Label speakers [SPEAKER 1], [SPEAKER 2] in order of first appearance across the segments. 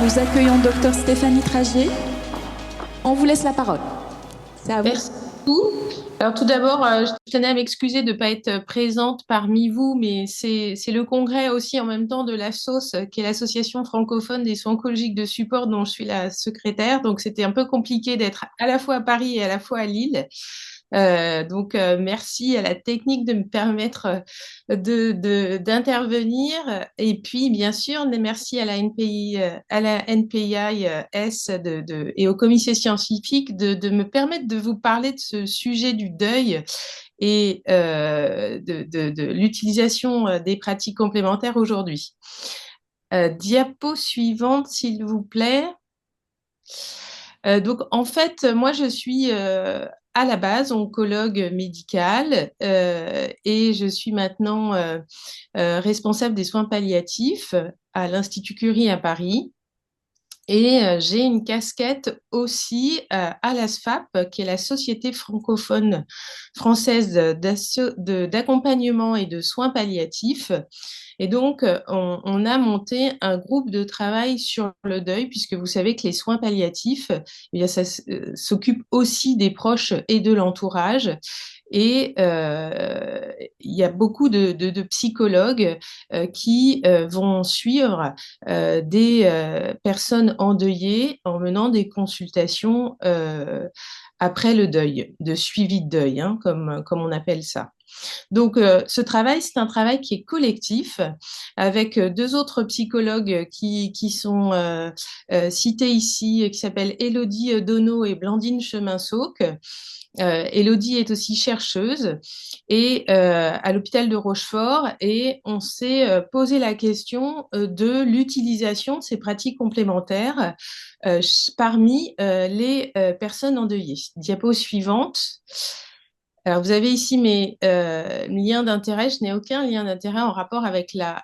[SPEAKER 1] Nous accueillons Dr Stéphanie Tragier. On vous laisse la parole. C'est à vous.
[SPEAKER 2] Merci beaucoup. Alors tout d'abord, je tenais à m'excuser de ne pas être présente parmi vous, mais c'est le congrès aussi en même temps de l'ASSOS, qui est l'Association francophone des soins oncologiques de support dont je suis la secrétaire. Donc c'était un peu compliqué d'être à la fois à Paris et à la fois à Lille. Merci à la technique de me permettre d'intervenir. Et puis, bien sûr, merci à la NPI, à la NPIS et au comité scientifique de me permettre de vous parler de ce sujet du deuil et de l'utilisation des pratiques complémentaires aujourd'hui. Diapo suivante, s'il vous plaît. Donc, en fait, moi, je suis à la base oncologue médicale et je suis maintenant responsable des soins palliatifs à l'Institut Curie à Paris. Et j'ai une casquette aussi à l'ASFAP, qui est la Société francophone française d'accompagnement et de soins palliatifs. Et donc, on a monté un groupe de travail sur le deuil, puisque vous savez que les soins palliatifs, eh bien, ça s'occupe aussi des proches et de l'entourage. Et il y a beaucoup de psychologues qui vont suivre des personnes endeuillées en menant des consultations après le deuil, de suivi de deuil, hein, comme on appelle ça. Donc, ce travail, c'est un travail qui est collectif avec deux autres psychologues qui sont cités ici, qui s'appellent Élodie Donneau et Blandine Chemin-Sauque. Élodie est aussi chercheuse et à l'hôpital de Rochefort et on s'est posé la question de l'utilisation de ces pratiques complémentaires parmi les personnes endeuillées. Diapo suivante. Alors, vous avez ici mes liens d'intérêt. Je n'ai aucun lien d'intérêt en rapport avec la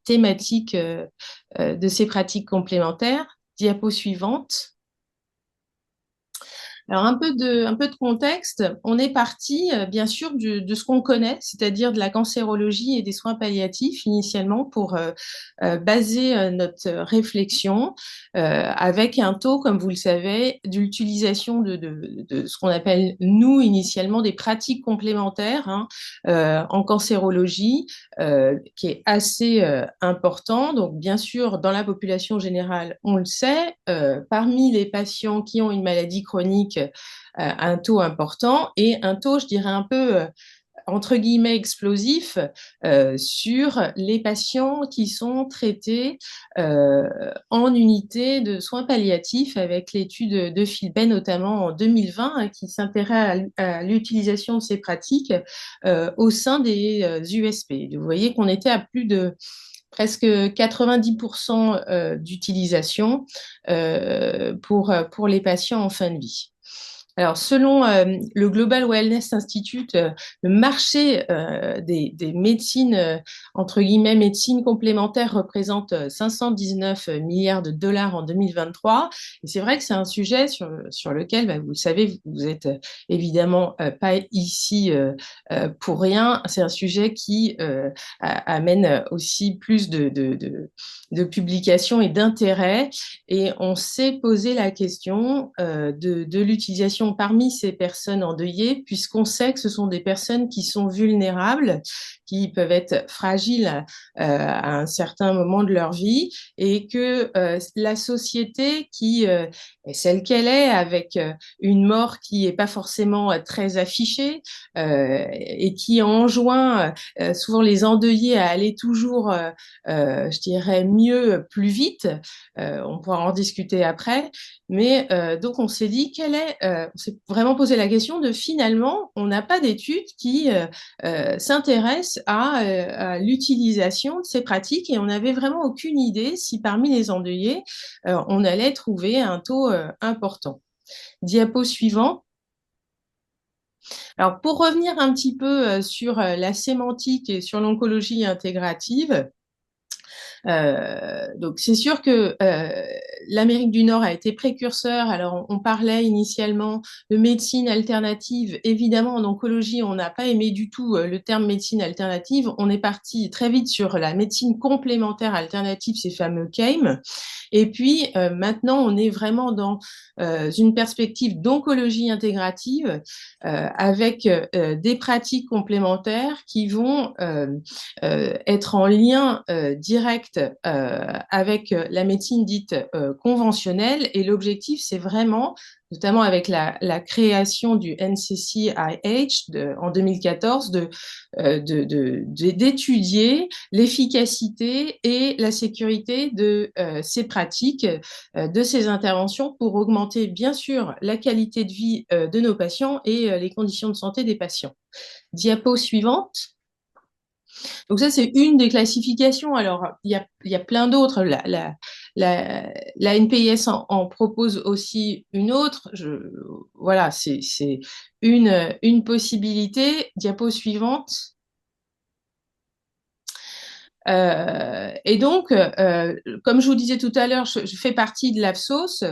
[SPEAKER 2] thématique de ces pratiques complémentaires. Diapo suivante. Alors, un peu de contexte. On est parti, bien sûr, de ce qu'on connaît, c'est-à-dire de la cancérologie et des soins palliatifs initialement pour baser notre réflexion avec un taux, comme vous le savez, d'utilisation de ce qu'on appelle, nous, initialement, des pratiques complémentaires hein, en cancérologie qui est assez important. Donc, bien sûr, dans la population générale, on le sait, parmi les patients qui ont une maladie chronique, un taux important et un taux, je dirais, un peu entre guillemets explosif sur les patients qui sont traités en unité de soins palliatifs avec l'étude de Filbet notamment en 2020 hein, qui s'intéresse à l'utilisation de ces pratiques au sein des USP. Vous voyez qu'on était à plus de presque 90% d'utilisation pour les patients en fin de vie. Alors, selon le Global Wellness Institute, le marché des médecines, entre guillemets, médecines complémentaires représente 519 milliards de dollars en 2023. Et c'est vrai que c'est un sujet sur lequel, bah, vous le savez, vous êtes évidemment pas ici pour rien. C'est un sujet qui amène aussi plus de publications et d'intérêt. Et on s'est posé la question de l'utilisation parmi ces personnes endeuillées, puisqu'on sait que ce sont des personnes qui sont vulnérables, qui peuvent être fragiles à un certain moment de leur vie, et que la société qui est celle qu'elle est, avec une mort qui n'est pas forcément très affichée, et qui enjoint souvent les endeuillés à aller toujours, je dirais, mieux, plus vite, on pourra en discuter après. Mais donc, on s'est dit, on s'est vraiment posé la question de finalement, on n'a pas d'études qui s'intéressent à l'utilisation de ces pratiques et on n'avait vraiment aucune idée si parmi les endeuillés, on allait trouver un taux important. Diapo suivant. Alors, pour revenir un petit peu sur la sémantique et sur l'oncologie intégrative, donc c'est sûr que l'Amérique du Nord a été précurseur. Alors, on parlait initialement de médecine alternative. Évidemment, en oncologie, on n'a pas aimé du tout le terme médecine alternative. On est parti très vite sur la médecine complémentaire alternative, ces fameux KEIM. Et puis, maintenant, on est vraiment dans une perspective d'oncologie intégrative avec des pratiques complémentaires qui vont être en lien direct avec la médecine dite conventionnelle. Et l'objectif, c'est vraiment, notamment avec la création du NCCIH en 2014, d'étudier l'efficacité et la sécurité de ces pratiques, de ces interventions pour augmenter bien sûr la qualité de vie de nos patients et les conditions de santé des patients. Diapo suivante. Donc ça, c'est une des classifications. Alors, il y a plein d'autres. La NPIS en propose aussi une autre. Voilà, c'est une possibilité. Diapo suivante. Et donc, comme je vous disais tout à l'heure, je fais partie de l'AFSOS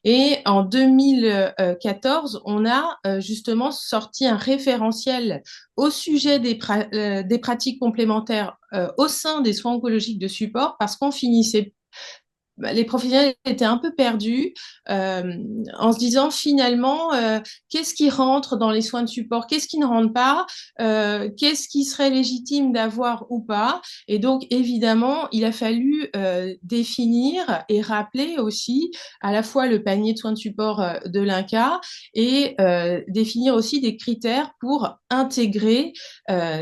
[SPEAKER 2] et en 2014, on a justement sorti un référentiel au sujet des pratiques complémentaires au sein des soins oncologiques de support parce qu'on finissait les professionnels étaient un peu perdus en se disant finalement qu'est-ce qui rentre dans les soins de support, qu'est-ce qui ne rentre pas, qu'est-ce qui serait légitime d'avoir ou pas. Et donc évidemment, il a fallu définir et rappeler aussi à la fois le panier de soins de support de l'INCa et définir aussi des critères pour intégrer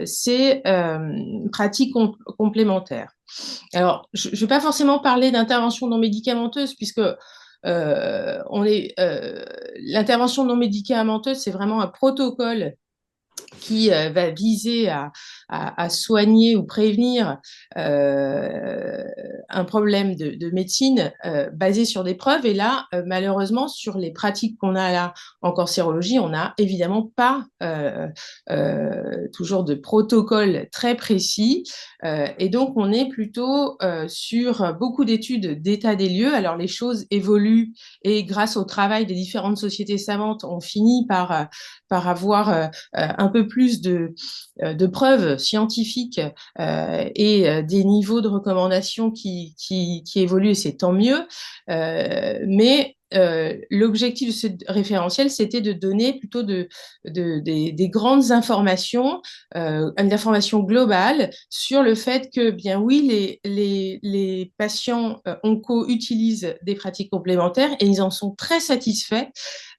[SPEAKER 2] ces pratiques complémentaires. Alors, je ne vais pas forcément parler d'intervention non médicamenteuse, puisque l'intervention non médicamenteuse, c'est vraiment un protocole qui va viser à soigner ou prévenir un problème de médecine basé sur des preuves. Et là, malheureusement, sur les pratiques qu'on a là en cancérologie, on n'a évidemment pas toujours de protocole très précis. Et donc, on est plutôt sur beaucoup d'études d'état des lieux. Alors, les choses évoluent et grâce au travail des différentes sociétés savantes, on finit par avoir un peu plus de preuves scientifiques et des niveaux de recommandation qui évoluent, et c'est tant mieux. Mais l'objectif de ce référentiel, c'était de donner plutôt des grandes informations, une information globale sur le fait que, bien oui, les patients onco utilisent des pratiques complémentaires et ils en sont très satisfaits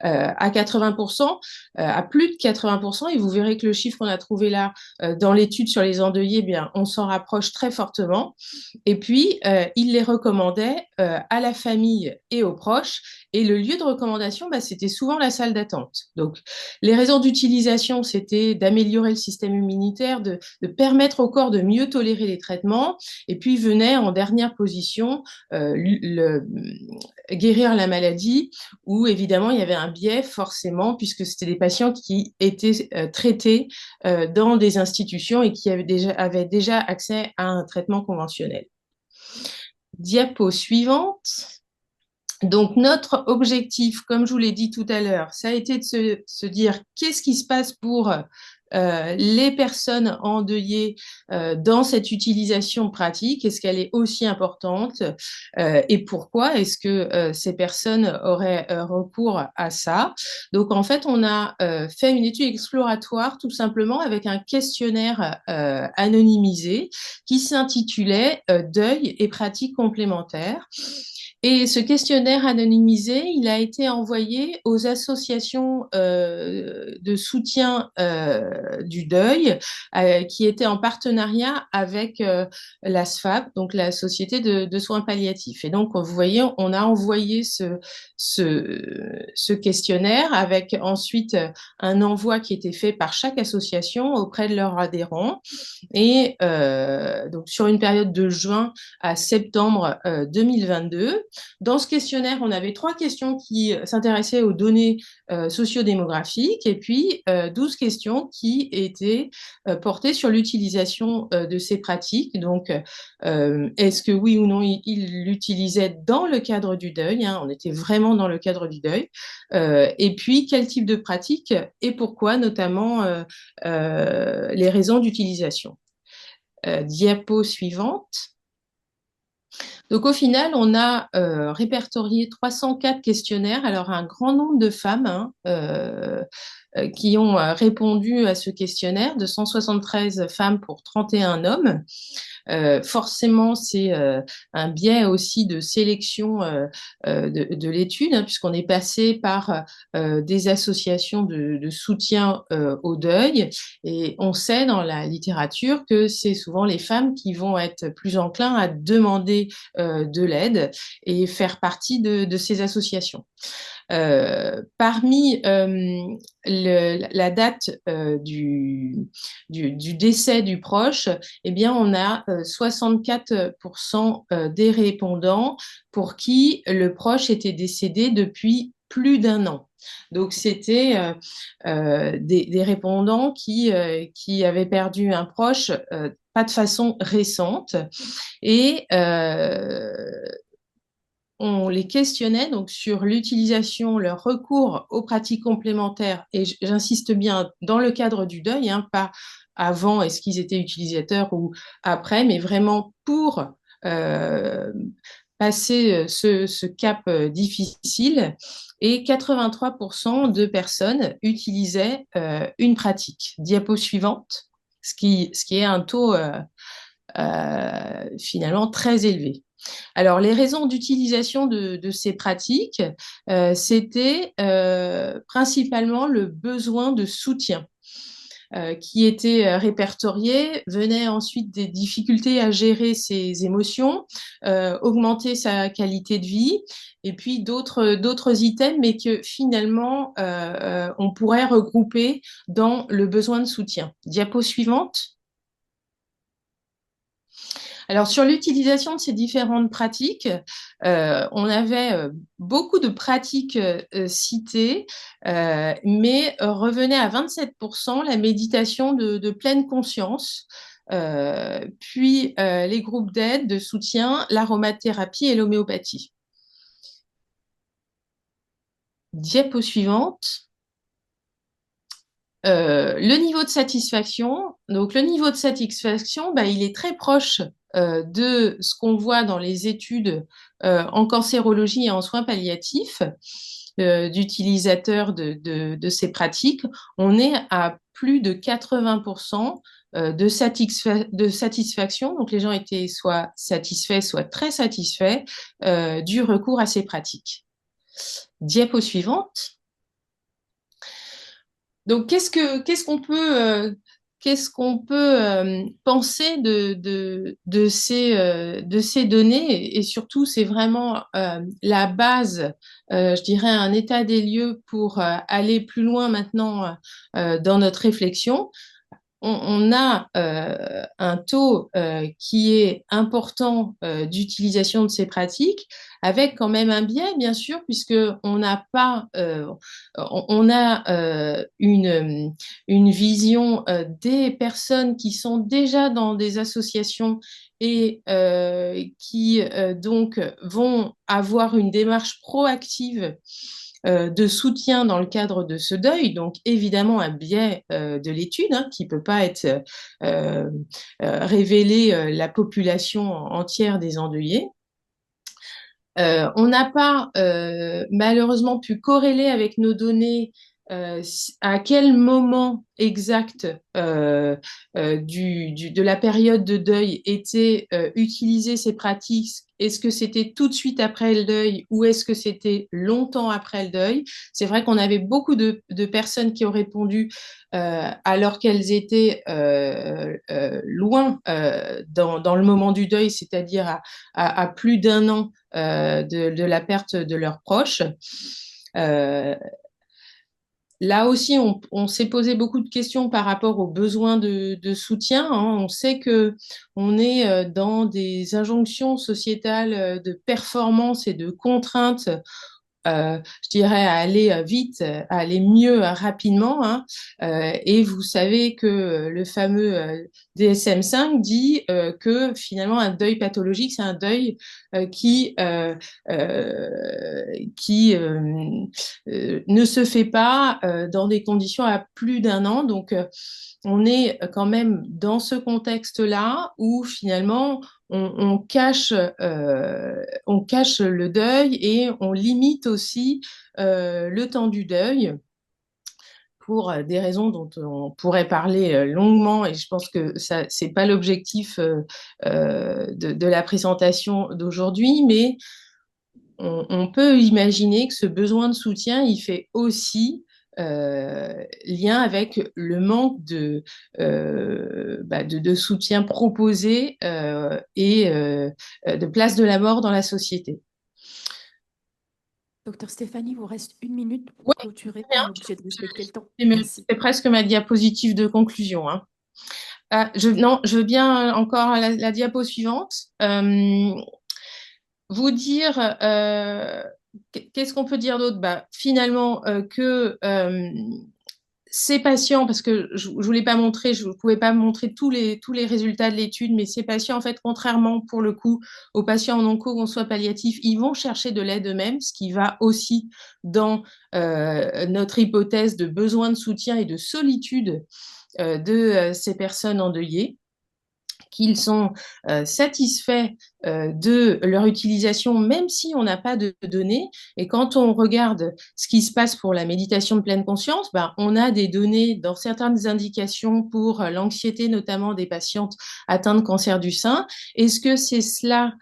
[SPEAKER 2] à 80%, à plus de 80%. Et vous verrez que le chiffre qu'on a trouvé là dans l'étude sur les endeuillés, bien, on s'en rapproche très fortement. Et puis, il les recommandait à la famille et aux proches. Et le lieu de recommandation, c'était souvent la salle d'attente. Donc, les raisons d'utilisation, c'était d'améliorer le système immunitaire, de permettre au corps de mieux tolérer les traitements. Et puis, venait en dernière position guérir la maladie, où évidemment, il y avait un biais forcément, puisque c'était des patients qui étaient traités dans des institutions et qui avaient déjà accès à un traitement conventionnel. Diapo suivante. Donc, notre objectif, comme je vous l'ai dit tout à l'heure, ça a été de se dire qu'est-ce qui se passe pour les personnes endeuillées dans cette utilisation pratique. Est-ce qu'elle est aussi importante et pourquoi est-ce que ces personnes auraient recours à ça? Donc, en fait, on a fait une étude exploratoire tout simplement avec un questionnaire anonymisé qui s'intitulait Deuil et pratiques complémentaires. Et ce questionnaire anonymisé, il a été envoyé aux associations de soutien du deuil qui étaient en partenariat avec la SFAP, donc la Société de soins palliatifs. Et donc, vous voyez, on a envoyé ce questionnaire avec ensuite un envoi qui était fait par chaque association auprès de leurs adhérents. Et donc, sur une période de juin à septembre 2022. Dans ce questionnaire, on avait 3 questions qui s'intéressaient aux données sociodémographiques et puis 12 questions qui étaient portées sur l'utilisation de ces pratiques. Donc, est-ce que oui ou non, il l'utilisait dans le cadre du deuil, hein, on était vraiment dans le cadre du deuil, et puis quel type de pratique et pourquoi, notamment les raisons d'utilisation. Diapo suivante. Donc au final, on a répertorié 304 questionnaires, alors un grand nombre de femmes hein, qui ont répondu à ce questionnaire, 273 femmes pour 31 hommes. Forcément, c'est un biais aussi de sélection de l'étude, hein, puisqu'on est passé par des associations de soutien au deuil. Et on sait dans la littérature que c'est souvent les femmes qui vont être plus enclins à demander de l'aide et faire partie de ces associations. Parmi la date du décès du proche, eh bien, on a 64% des répondants pour qui le proche était décédé depuis plus d'1 an. Donc, c'était des répondants qui avaient perdu un proche, pas de façon récente. Et on les questionnait donc sur l'utilisation, leur recours aux pratiques complémentaires, et j'insiste bien dans le cadre du deuil, hein, pas avant, est-ce qu'ils étaient utilisateurs ou après, mais vraiment pour passer ce cap difficile. Et 83% de personnes utilisaient une pratique. Diapo suivante, ce qui est un taux finalement très élevé. Alors, les raisons d'utilisation de ces pratiques, c'était principalement le besoin de soutien qui était répertorié, venait ensuite des difficultés à gérer ses émotions, augmenter sa qualité de vie, et puis d'autres items, mais que finalement, on pourrait regrouper dans le besoin de soutien. Diapo suivante. Alors, sur l'utilisation de ces différentes pratiques, on avait beaucoup de pratiques citées, mais revenait à 27% la méditation de pleine conscience, puis les groupes d'aide, de soutien, l'aromathérapie et l'homéopathie. Diapo suivante. Le niveau de satisfaction. Donc, le niveau de satisfaction, il est très proche de ce qu'on voit dans les études en cancérologie et en soins palliatifs d'utilisateurs de ces pratiques. On est à plus de 80% de satisfaction. Donc, les gens étaient soit satisfaits, soit très satisfaits du recours à ces pratiques. Diapo suivante. Donc, qu'est-ce qu'on peut penser de ces données? Et surtout, c'est vraiment la base, je dirais, un état des lieux pour aller plus loin maintenant dans notre réflexion. On a un taux qui est important d'utilisation de ces pratiques, avec quand même un biais, bien sûr, puisque on n'a pas, on a une vision des personnes qui sont déjà dans des associations et qui donc vont avoir une démarche proactive de soutien dans le cadre de ce deuil, donc évidemment un biais de l'étude hein, qui ne peut pas être révélé la population entière des endeuillés. On n'a pas malheureusement pu corréler avec nos données à quel moment exact de la période de deuil étaient utilisées ces pratiques. Est-ce que c'était tout de suite après le deuil ou est-ce que c'était longtemps après le deuil? C'est vrai qu'on avait beaucoup de personnes qui ont répondu alors qu'elles étaient loin dans le moment du deuil, c'est-à-dire à plus d'1 an de la perte de leurs proches. Là aussi, on s'est posé beaucoup de questions par rapport aux besoins de soutien, hein. On sait que on est dans des injonctions sociétales de performance et de contraintes, je dirais, à aller vite, à aller mieux rapidement, hein. Et vous savez que le fameux DSM-5 dit que finalement un deuil pathologique, c'est un deuil qui ne se fait pas dans des conditions à plus d'un an. Donc, on est quand même dans ce contexte-là où finalement on cache le deuil et on limite aussi le temps du deuil pour des raisons dont on pourrait parler longuement, et je pense que ça, c'est pas l'objectif de la présentation d'aujourd'hui, mais on peut imaginer que ce besoin de soutien, il fait aussi lien avec le manque de soutien proposé et de place de la mort dans la société.
[SPEAKER 1] Docteur Stéphanie, il vous reste 1 minute pour
[SPEAKER 2] Oui,
[SPEAKER 1] clôturer.
[SPEAKER 2] bien.
[SPEAKER 1] On est obligé de respecter le temps.
[SPEAKER 2] C'est presque ma diapositive de conclusion, hein. Non, je veux bien encore la diapo suivante. Vous dire, qu'est-ce qu'on peut dire d'autre? Finalement, que ces patients, parce que je ne voulais pas montrer, je ne pouvais pas montrer tous les résultats de l'étude, mais ces patients, en fait, contrairement pour le coup aux patients en onco ou en soins palliatifs, ils vont chercher de l'aide eux-mêmes, ce qui va aussi dans notre hypothèse de besoin de soutien et de solitude de ces personnes endeuillées, qu'ils sont satisfaits de leur utilisation, même si on n'a pas de données. Et quand on regarde ce qui se passe pour la méditation de pleine conscience, on a des données dans certaines indications pour l'anxiété, notamment des patientes atteintes de cancer du sein. Est-ce que c'est cela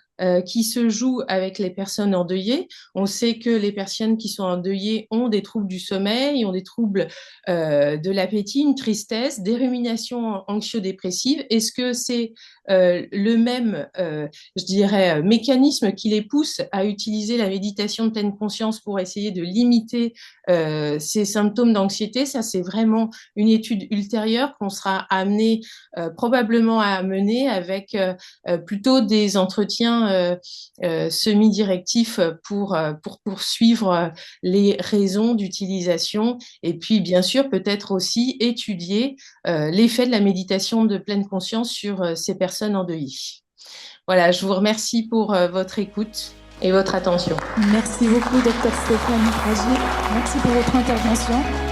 [SPEAKER 2] qui se joue avec les personnes endeuillées? On sait que les personnes qui sont endeuillées ont des troubles du sommeil, ont des troubles de l'appétit, une tristesse, des ruminations anxio-dépressives. Est-ce que c'est le même, je dirais, mécanisme qui les pousse à utiliser la méditation de pleine conscience pour essayer de limiter ces symptômes d'anxiété? Ça, c'est vraiment une étude ultérieure qu'on sera amené probablement à mener avec plutôt des entretiens semi-directifs pour poursuivre les raisons d'utilisation, et puis bien sûr peut-être aussi étudier l'effet de la méditation de pleine conscience sur ces personnes endeuillées. Voilà, je vous remercie pour votre écoute et votre attention.
[SPEAKER 1] Merci beaucoup, docteur Stéphanie Fragier. Merci pour votre intervention.